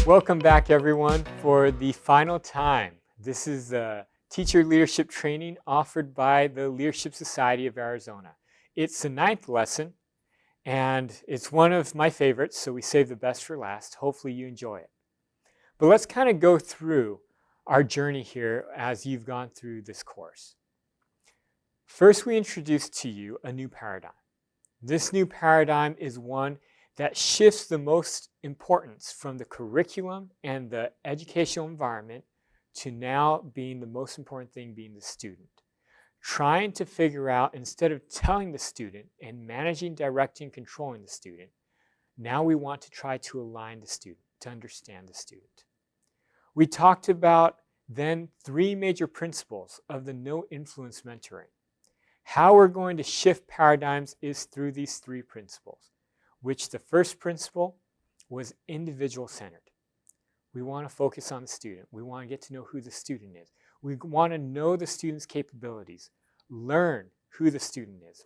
Welcome back, everyone, for the final time. This is the teacher leadership training offered by the Leadership Society of Arizona. It's the 9th lesson, and it's one of my favorites, so we save the best for last. Hopefully you enjoy it. But let's kind of go through our journey here as you've gone through this course. First, we introduced to you a new paradigm. This new paradigm is one that shifts the most importance from the curriculum and the educational environment to now being the most important thing being the student. Trying to figure out, instead of telling the student and managing, directing, controlling the student, now we want to try to align the student, to understand the student. We talked about then 3 major principles of the no influence mentoring. How we're going to shift paradigms is through these 3 principles, which the first principle was individual-centered. We want to focus on the student. We want to get to know who the student is. We want to know the student's capabilities, learn who the student is,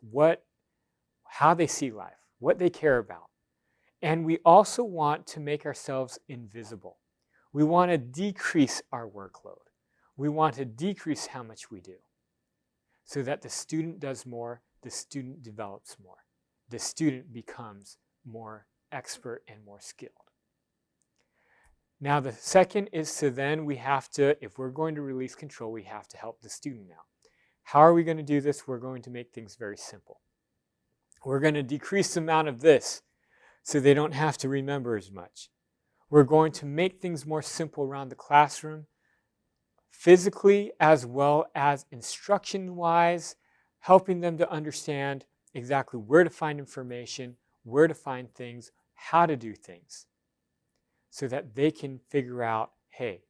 how they see life, what they care about. And we also want to make ourselves invisible. We want to decrease our workload. We want to decrease how much we do so that the student does more, the student develops more. The student becomes more expert and more skilled. Now the second is to then we have to, if we're going to release control, we have to help the student now. How are we going to do this? We're going to make things very simple. We're going to decrease the amount of this so they don't have to remember as much. We're going to make things more simple around the classroom, physically as well as instruction-wise, helping them to understand exactly where to find information, where to find things, how to do things, so that they can figure out, hey,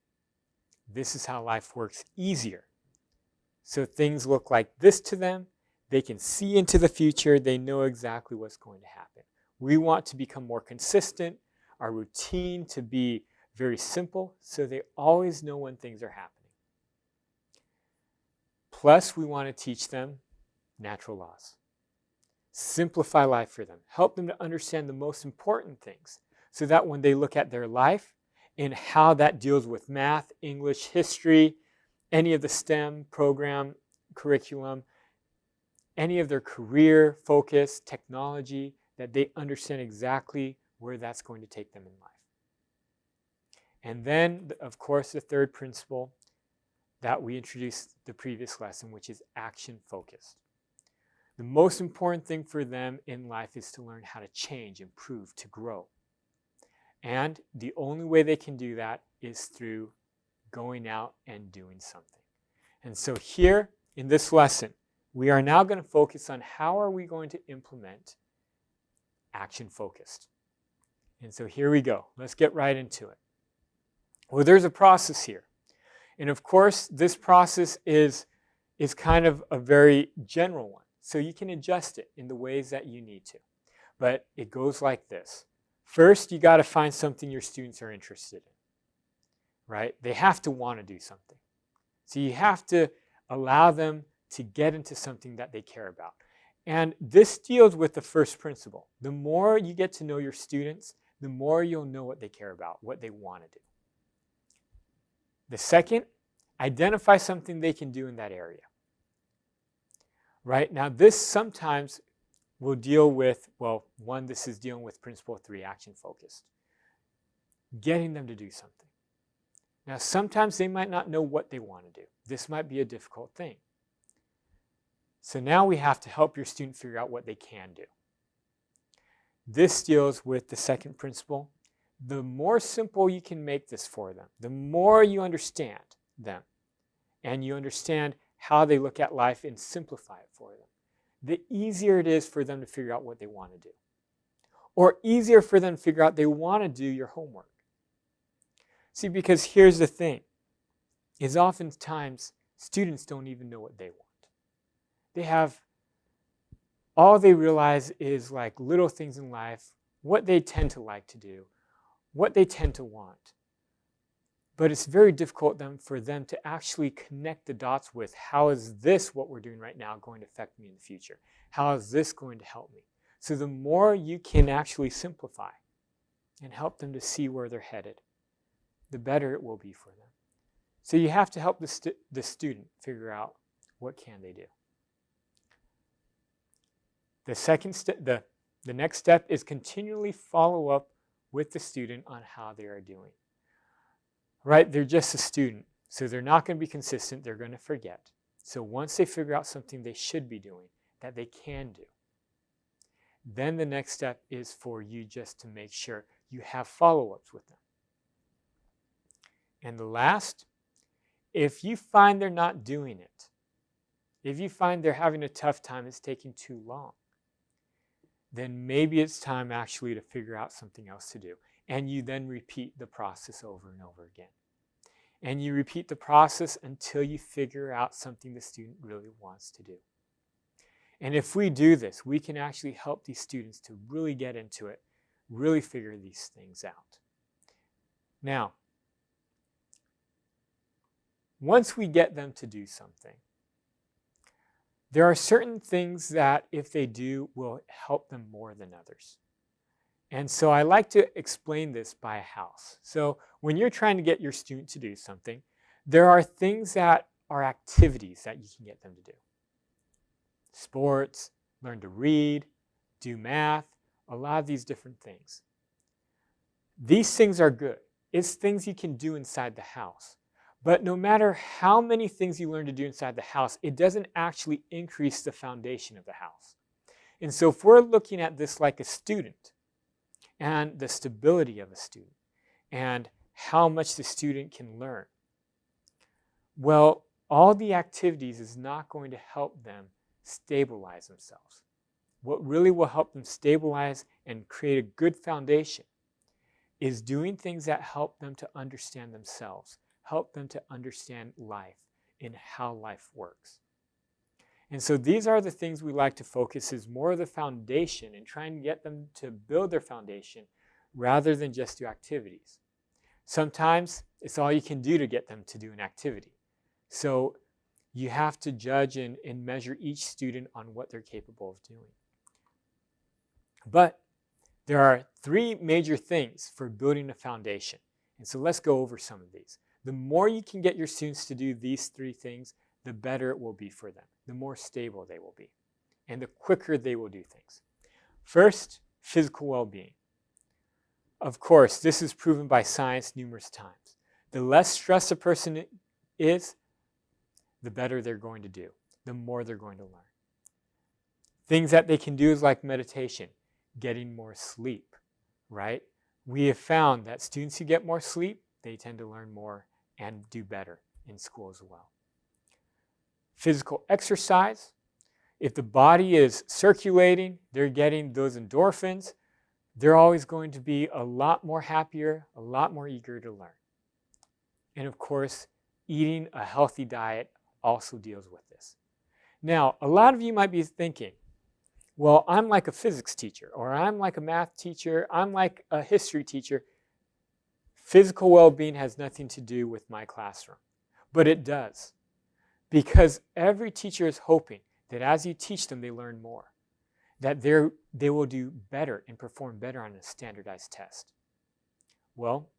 this is how life works easier. So things look like this to them. They can see into the future. They know exactly what's going to happen. We want to become more consistent, our routine to be very simple, so they always know when things are happening. Plus, we want to teach them natural laws. Simplify life for them. Help them to understand the most important things so that when they look at their life and how that deals with math, English, history, any of the STEM program, curriculum, any of their career focus, technology, that they understand exactly where that's going to take them in life. And then, of course, the third principle that we introduced the previous lesson, which is action focused. The most important thing for them in life is to learn how to change, improve, to grow. And the only way they can do that is through going out and doing something. And so here in this lesson, we are now going to focus on how are we going to implement action focused. And so here we go. Let's get right into it. Well, there's a process here. And of course, this process is kind of a very general one. So you can adjust it in the ways that you need to. But it goes like this. First, you got to find something your students are interested in, right? They have to want to do something. So you have to allow them to get into something that they care about. And this deals with the first principle. The more you get to know your students, the more you'll know what they care about, what they want to do. The second, identify something they can do in that area. Right? Now, this sometimes will deal with, well, one, this is dealing with principle 3, action focused. Getting them to do something. Now, sometimes they might not know what they want to do. This might be a difficult thing. So now we have to help your student figure out what they can do. This deals with the second principle. The more simple you can make this for them, the more you understand them, and you understand how they look at life and simplify it for them, the easier it is for them to figure out what they want to do. Or easier for them to figure out they want to do your homework. See, because here's the thing, is oftentimes students don't even know what they want. They have, all they realize is like little things in life, what they tend to like to do, what they tend to want. But it's very difficult then for them to actually connect the dots with how is this, what we're doing right now, going to affect me in the future? How is this going to help me? So the more you can actually simplify and help them to see where they're headed, the better it will be for them. So you have to help the student figure out what can they do. The second step, the next step is continually follow up with the student on how they are doing. Right? They're just a student, so they're not going to be consistent. They're going to forget. So once they figure out something they should be doing, that they can do, then the next step is for you just to make sure you have follow-ups with them. And the last, if you find they're not doing it, if you find they're having a tough time, it's taking too long, then maybe it's time actually to figure out something else to do. And you then repeat the process over and over again. And you repeat the process until you figure out something the student really wants to do. And if we do this, we can actually help these students to really get into it, really figure these things out. Now, once we get them to do something, there are certain things that if they do will help them more than others. And so I like to explain this by a house. So when you're trying to get your student to do something, there are things that are activities that you can get them to do. Sports, learn to read, do math, a lot of these different things. These things are good. It's things you can do inside the house. But no matter how many things you learn to do inside the house, it doesn't actually increase the foundation of the house. And so if we're looking at this like a student, and the stability of a student, and how much the student can learn, well, all the activities is not going to help them stabilize themselves. What really will help them stabilize and create a good foundation is doing things that help them to understand themselves, help them to understand life and how life works. And so these are the things we like to focus is more of the foundation and trying to get them to build their foundation rather than just do activities. Sometimes it's all you can do to get them to do an activity. So you have to judge and measure each student on what they're capable of doing. But there are three major things for building a foundation. And so let's go over some of these. The more you can get your students to do these three things, the better it will be for them, the more stable they will be, and the quicker they will do things. First, physical well-being. Of course, this is proven by science numerous times. The less stressed a person is, the better they're going to do, the more they're going to learn. Things that they can do is like meditation, getting more sleep, right? We have found that students who get more sleep, they tend to learn more and do better in school as well. Physical exercise. If the body is circulating, they're getting those endorphins, they're always going to be a lot more happier, a lot more eager to learn. And of course, eating a healthy diet also deals with this. Now, a lot of you might be thinking, well, I'm like a physics teacher, or I'm like a math teacher, I'm like a history teacher. Physical well-being has nothing to do with my classroom, but it does. Because every teacher is hoping that as you teach them, they learn more, that they will do better and perform better on a standardized test. Well,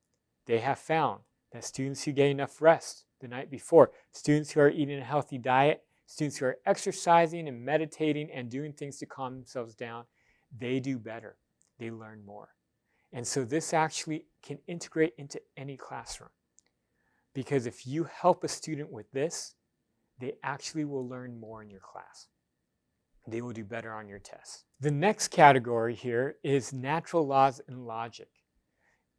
they have found that students who get enough rest the night before, students who are eating a healthy diet, students who are exercising and meditating and doing things to calm themselves down, they do better. They learn more. And so this actually can integrate into any classroom. Because if you help a student with this, they actually will learn more in your class. They will do better on your tests. The next category here is natural laws and logic.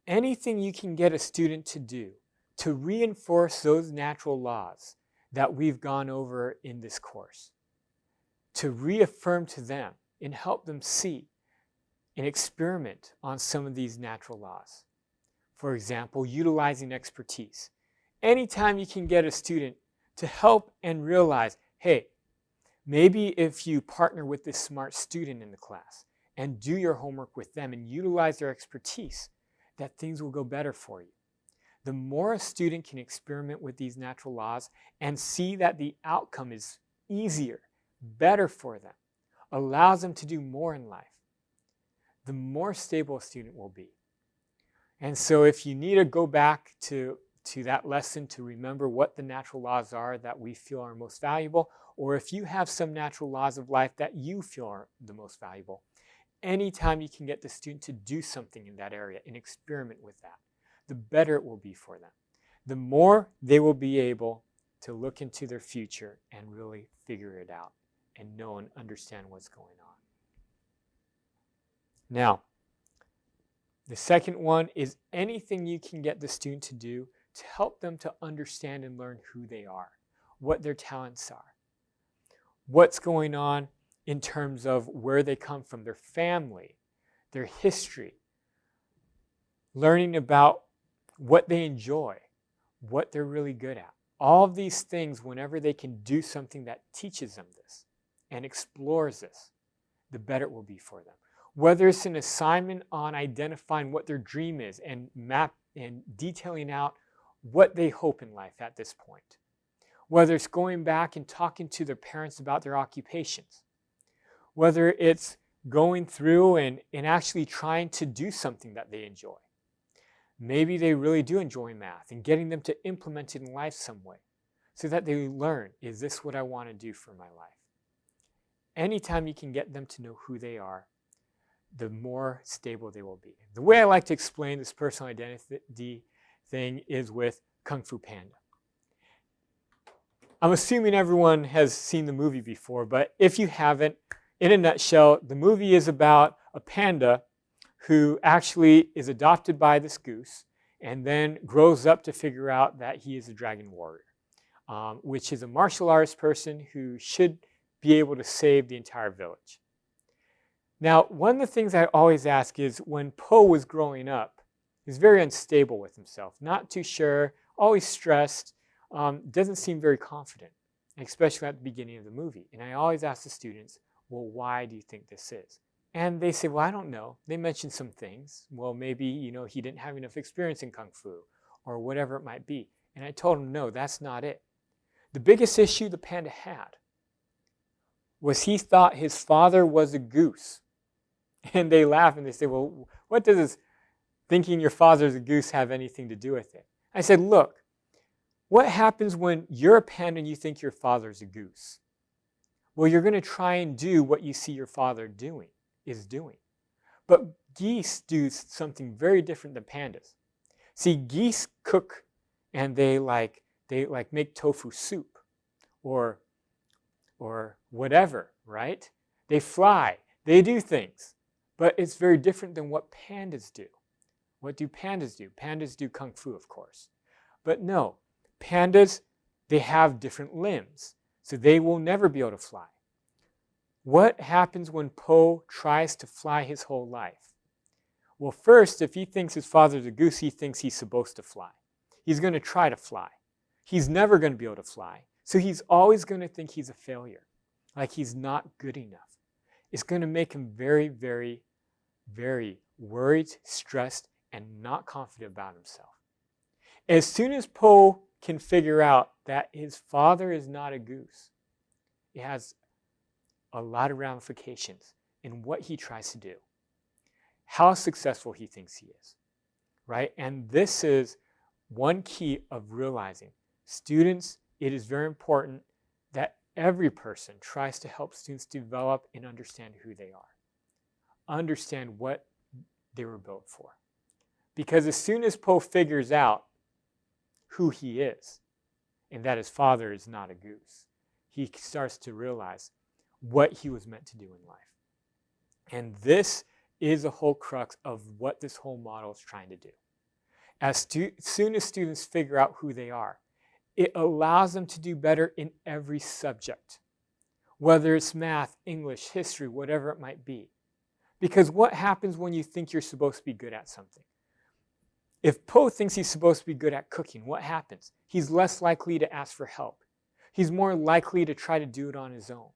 Anything you can get a student to do to reinforce those natural laws that we've gone over in this course, to reaffirm to them and help them see and experiment on some of these natural laws. For example, utilizing expertise. Anytime you can get a student to help and realize, hey, maybe if you partner with this smart student in the class and do your homework with them and utilize their expertise, that things will go better for you. The more a student can experiment with these natural laws and see that the outcome is easier, better for them, allows them to do more in life, the more stable a student will be. And so if you need to go back to that lesson to remember what the natural laws are that we feel are most valuable, or if you have some natural laws of life that you feel are the most valuable, anytime you can get the student to do something in that area and experiment with that, the better it will be for them. The more they will be able to look into their future and really figure it out and know and understand what's going on. Now, the second one is anything you can get the student to do to help them to understand and learn who they are, what their talents are, what's going on in terms of where they come from, their family, their history, learning about what they enjoy, what they're really good at. All of these things, whenever they can do something that teaches them this and explores this, the better it will be for them. Whether it's an assignment on identifying what their dream is and detailing out what they hope in life at this point. Whether it's going back and talking to their parents about their occupations. Whether it's going through and actually trying to do something that they enjoy. Maybe they really do enjoy math and getting them to implement it in life some way so that they learn, is this what I want to do for my life? Anytime you can get them to know who they are, the more stable they will be. The way I like to explain this personal identity thing is with Kung Fu Panda. I'm assuming everyone has seen the movie before, but if you haven't, in a nutshell, the movie is about a panda who actually is adopted by this goose and then grows up to figure out that he is a dragon warrior, which is a martial arts person who should be able to save the entire village. Now, one of the things I always ask is when Po was growing up, he was very unstable with himself, not too sure, always stressed, doesn't seem very confident, especially at the beginning of the movie. And I always ask the students, well, why do you think this is? And they say, well, I don't know. They mention some things. Well, maybe, he didn't have enough experience in Kung Fu or whatever it might be. And I told him, no, that's not it. The biggest issue the panda had was he thought his father was a goose. And they laugh and they say, well, what does this thinking your father's a goose have anything to do with it? I said, look, what happens when you're a panda and you think your father's a goose? Well, you're going to try and do what you see your father is doing. But geese do something very different than pandas. See, geese cook and they make tofu soup or whatever, right? They fly, they do things. But it's very different than what pandas do. What do pandas do? Pandas do Kung Fu, of course. But no, pandas, they have different limbs. So they will never be able to fly. What happens when Po tries to fly his whole life? Well, first, if he thinks his father's a goose, he thinks he's supposed to fly. He's going to try to fly. He's never going to be able to fly. So he's always going to think he's a failure, like he's not good enough. It's going to make him very, very, very worried, stressed, and not confident about himself. As soon as Po can figure out that his father is not a goose, it has a lot of ramifications in what he tries to do, how successful he thinks he is, right? And this is one key of realizing, students, it is very important that every person tries to help students develop and understand who they are, understand what they were built for. Because as soon as Po figures out who he is, and that his father is not a goose, he starts to realize what he was meant to do in life. And this is the whole crux of what this whole model is trying to do. As soon as students figure out who they are, it allows them to do better in every subject, whether it's math, English, history, whatever it might be. Because what happens when you think you're supposed to be good at something? If Po thinks he's supposed to be good at cooking, what happens? He's less likely to ask for help. He's more likely to try to do it on his own.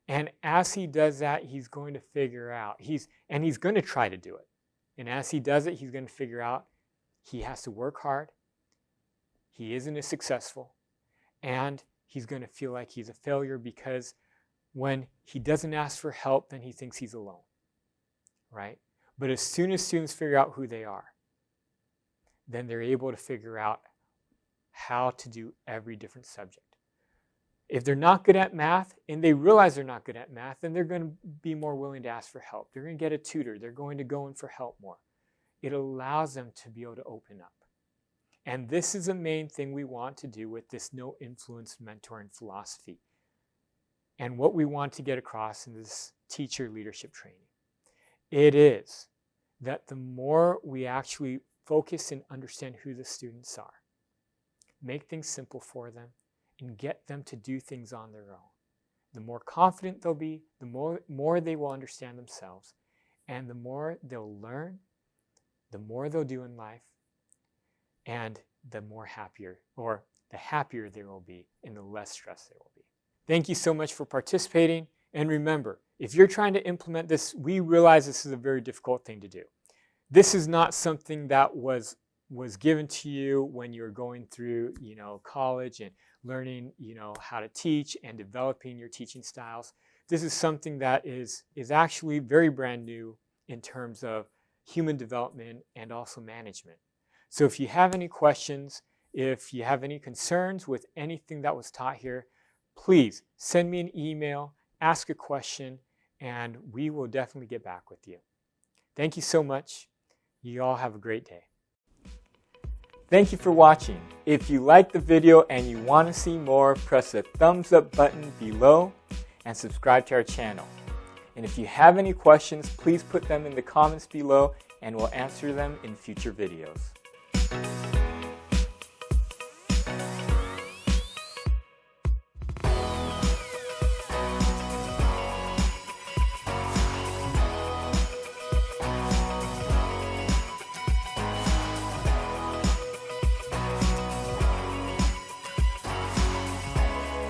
And as he does that, he's going to figure out, he's going to try to do it. And as he does it, he's going to figure out he has to work hard. He isn't as successful. And he's going to feel like he's a failure because when he doesn't ask for help, then he thinks he's alone, right? But as soon as students figure out who they are, then they're able to figure out how to do every different subject. If they're not good at math and they realize they're not good at math, then they're going to be more willing to ask for help. They're going to get a tutor. They're going to go in for help more. It allows them to be able to open up. And this is the main thing we want to do with this no influence mentoring philosophy. And what we want to get across in this teacher leadership training. It is that the more we actually focus and understand who the students are, make things simple for them, and get them to do things on their own, the more confident they'll be, the more they will understand themselves, and the more they'll learn, the more they'll do in life, and the happier they will be, and the less stressed they will be. Thank you so much for participating. And remember, if you're trying to implement this, we realize this is a very difficult thing to do. This is not something that was given to you when you were going through, college and learning, how to teach and developing your teaching styles. This is something that is actually very brand new in terms of human development and also management. So if you have any questions, if you have any concerns with anything that was taught here, please send me an email, ask a question, and we will definitely get back with you. Thank you so much. You all have a great day. Thank you for watching. If you liked the video and you want to see more, press the thumbs up button below and subscribe to our channel. And if you have any questions, please put them in the comments below and we'll answer them in future videos.